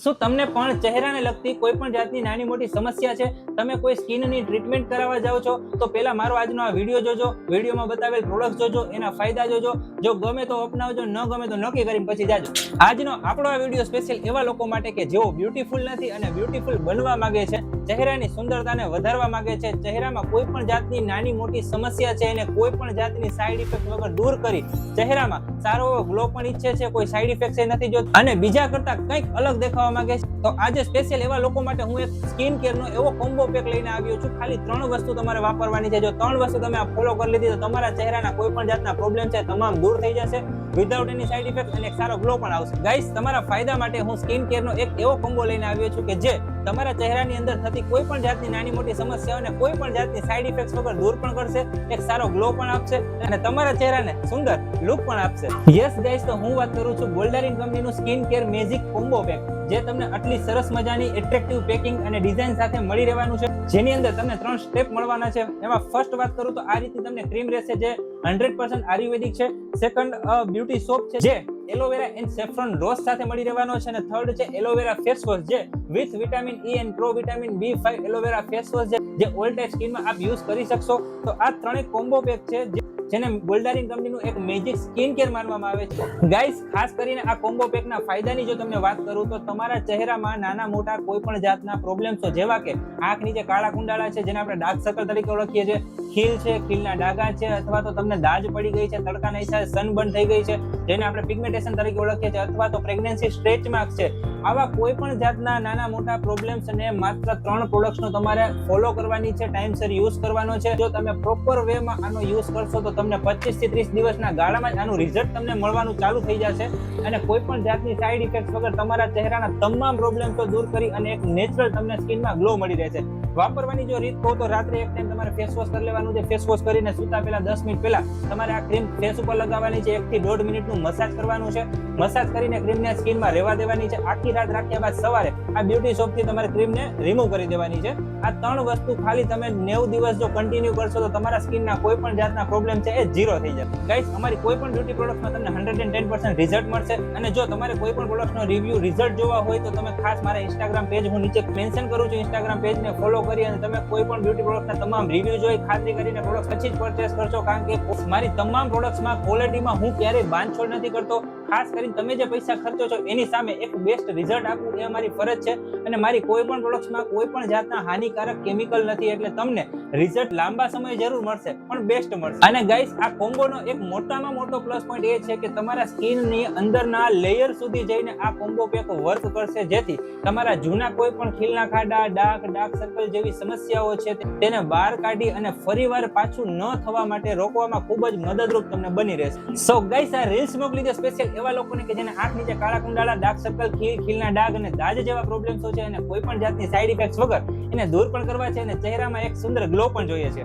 શું તમને પણ ચહેરાને લગતી કોઈ પણ જાતની નાની મોટી સમસ્યા છે? તમે કોઈ સ્કિનની ટ્રીટમેન્ટ કરાવવા જાઓ છો તો પહેલા મારો આજનો આ વિડીયો જોજો, વિડીયોમાં બતાવેલ પ્રોડક્ટ જોજો, એના ફાયદા જોજો. જો ગમે તો અપનાવજો, ન ગમે તો નક્કી કરીને પછી જાજો. આજનો આપણો આ વિડીયો સ્પેશિયલ એવા લોકો માટે કે જેઓ બ્યુટીફુલ નથી અને બ્યુટીફુલ બનવા માંગે છે, ચહેરાની સુંદરતાને વધારવા માંગે છે, ચહેરામાં કોઈ પણ જાતની નાની મોટી સમસ્યા છે એને કોઈ પણ જાતની સાઈડ ઇફેક્ટ વગર દૂર કરી ચહેરામાં સારો એવો ગ્લો પણ ઈચ્છે છે, કોઈ સાઈડ ઇફેક્ટ નથી જોતો અને બીજા કરતા કંઈક અલગ દેખાવા માંગે છે, તો આજે સ્પેશિયલ એવા લોકો માટે હું એક સ્કિન કેર નો એવો કોમ્બો પેક લઈને આવ્યો છું. ખાલી 3 વસ્તુ તમારે વાપરવાની છે. જો 3 વસ્તુ તમે આ ફોલો કરી લીધી તો તમારા ચહેરાના કોઈ પણ જાતના પ્રોબ્લેમ છે તમામ દૂર થઈ જશે વિધાઉટ એની સાઈડ ઇફેક્ટ અને એક સારો ગ્લો પણ આવશે. ગાઈસ, તમારા ફાયદા માટે હું સ્કિન કેર નો એક એવો કોમ્બો લઈને આવ્યો છું કે જે તમારા ચહેરાની અંદર થતી કોઈ પણ જાતની નાની મોટી સમસ્યાઓને કોઈ પણ જાતની સાઈડ ઇફેક્ટ્સ વગર દૂર પણ કરશે, એક સારો ગ્લો પણ આપશે અને તમારા ચહેરાને સુંદર લુક પણ આપશે. યસ ગાઈસ, તો હું વાત કરું છું બોલ્ડરિન કંપનીનું skin care magic combo pack, જે તમને આટલી સરસ મજાની એટ્રેક્ટિવ પેકિંગ અને ડિઝાઇન સાથે મળી રહેવાનું છે, જેની અંદર તમને 3 સ્ટેપ મળવાના છે. એમાં ફર્સ્ટ વાત કરું તો આ રીતે તમને ક્રીમ રહેશે જે 100% આયુર્વેદિક છે. સેકન્ડ, બ્યુટી સોપ છે જે એલોવેરા એન્ડ સેફ્રોન રોઝ સાથે મળી રહેવાનો છે અને થર્ડ છે એલોવેરા ફેસ વોશ જે with vitamin E and pro vitamin B5 aloe vera face wash જે ઓલ ટાઈપ સ્કિનમાં આપ યુઝ કરી શકશો. તો આ ત્રણેય કોમ્બો પેક છે જેને બોલ્ડરિન કંપનીનું એક મેજિક સ્કિન કેર માનવામાં આવે છે. ગાઈસ, ખાસ કરીને આ કોમ્બો પેકના ફાયદાની જો તમને વાત કરું તો તમારા ચહેરામાં નાના મોટા કોઈ પણ જાતના પ્રોબ્લેમ્સ જેવા કે આંખ નીચે કાળા કુંડાળા છે, જેને આપણે ડાર્ક સર્કલ તરીકે ઓળખીએ છીએ, ખીલ છે, ખીલના ડાઘા છે, અથવા તો તમને દાજ પડી ગઈ છે, તડકાના હિસાબે સનબર્ન થઈ ગઈ છે, જેને આપણે પિગમેન્ટેશન તરીકે ઓળખીએ છીએ, અથવા તો પ્રેગ્નન્સી સ્ટ્રેચ માર્ક્સ છે, આવા કોઈ પણ જાતના નાના મોટા પ્રોબ્લેમ્સ ને માત્ર 3 પ્રોડક્ટ્સનો તમારે ફોલો કરવાની છે, ટાઈમસર યુઝ કરવાનો છે. જો તમે પ્રોપર વેમાં આનો યુઝ કરશો તો તમને 25 થી 30 દિવસના ગાળામાં જ આનું રિઝલ્ટ તમને મળવાનું ચાલુ થઈ જશે અને કોઈ પણ જાતની સાઈડ ઇફેક્ટ વગર તમારા ચહેરાના તમામ પ્રોબ્લેમ્સ દૂર કરી અને એક નેચરલ તમને સ્કિનમાં ગ્લો મળી રહેશે. વાપરવાની જો રીત કહો તો રાત્રે એક ટાઈમ તમારે ફેસ વોશ કરી લેવાનું છે. ફેસ વોશ કરીને સૂતા પહેલા 10 મિનિટ પહેલા તમારે આ ક્રીમ ફેસ ઉપર લગાવવાની છે. 1 થી 1.5 મિનિટનું મસાજ કરવાનું છે. મસાજ કરીને ક્રીમને સ્કિનમાં રહેવા દેવાની છે. આખી રાત રાખ્યા બાદ સવારે આ બ્યુટી સોપ થી તમારે ક્રીમને રિમૂવ કરી દેવાની છે. આ 3 વસ્તુ ખાલી તમે 90 દિવસ જો કન્ટિન્યુ કરશો તો તમારા સ્કિનના કોઈ પણ જાતના પ્રોબ્લેમ છે એ ઝીરો થઈ જશે. ગાઈસ, અમારી કોઈ પણ બ્યુટી પ્રોડક્ટમાં તમને 110% રિઝલ્ટ મળશે અને જો તમારે કોઈ પણ પ્રોડક્ટનો રિવ્યુ રિઝલ્ટ જોવા હોય તો તમે ખાસ મારા ઇન્સ્ટાગ્રામ પેજ હું નીચે મેન્શન કરું છું, ઇન્સ્ટાગ્રામ પેજને ફોલો કરી અને તમે કોઈ પણ બ્યુટી પ્રોડક્ટના તમામ રિવ્યુ જોઈ ખાતરી કરીને પ્રોડક્ટ પછી જ પરચેસ કરશો, કારણ કે મારી તમામ પ્રોડક્ટ્સમાં ક્વોલિટીમાં હું ક્યારેય બાંધછોડ નથી કરતો. ખાસ કરીને તમે જે પૈસા ખર્ચો છો એની સામે એક બેસ્ટ રિઝલ્ટ આપવું એ અમારી ફરજ છે અને મારી કોઈ પણ પ્રોડક્ટ્સમાં કોઈ પણ જાતના હાનિકારક કેમિકલ નથી, એટલે તમને રિઝલ્ટ લાંબા સમય જરૂર મળશે પણ બેસ્ટ મળશે. અને ગાઈસ, આ કોમ્બોનો એક મોટામાં મોટો પ્લસ પોઈન્ટ એ છે કે તમારા સ્કિનની અંદરના લેયર સુધી જઈને આ કોમ્બો પેક વર્ક કરશે, જેથી તમારા જૂના કોઈ પણ ખીલના ખાડા, ડાર્ક સર્કલ જેવી સમસ્યાઓ છે તેને બહાર કાઢી અને ફરીવાર પાછું ન થવા માટે રોકવામાં ખૂબ જ મદદરૂપ તમને બની રહેશે. સો ગાઈસ, આ રીલ્સ મોકલી દે સ્પેશિયલ એવા લોકોને કે જેને આંખ નીચે કાળા કુંડાળા, ડાર્ક સર્કલ, ખીલના ડાઘ અને દાજ જેવા પ્રોબ્લેમ્સ છે અને કોઈ પણ જાતની સાઈડ ઇફેક્ટ્સ વગર એને દૂર પણ કરવા છે અને ચહેરામાં એક સુંદર ગ્લો પણ જોઈએ છે.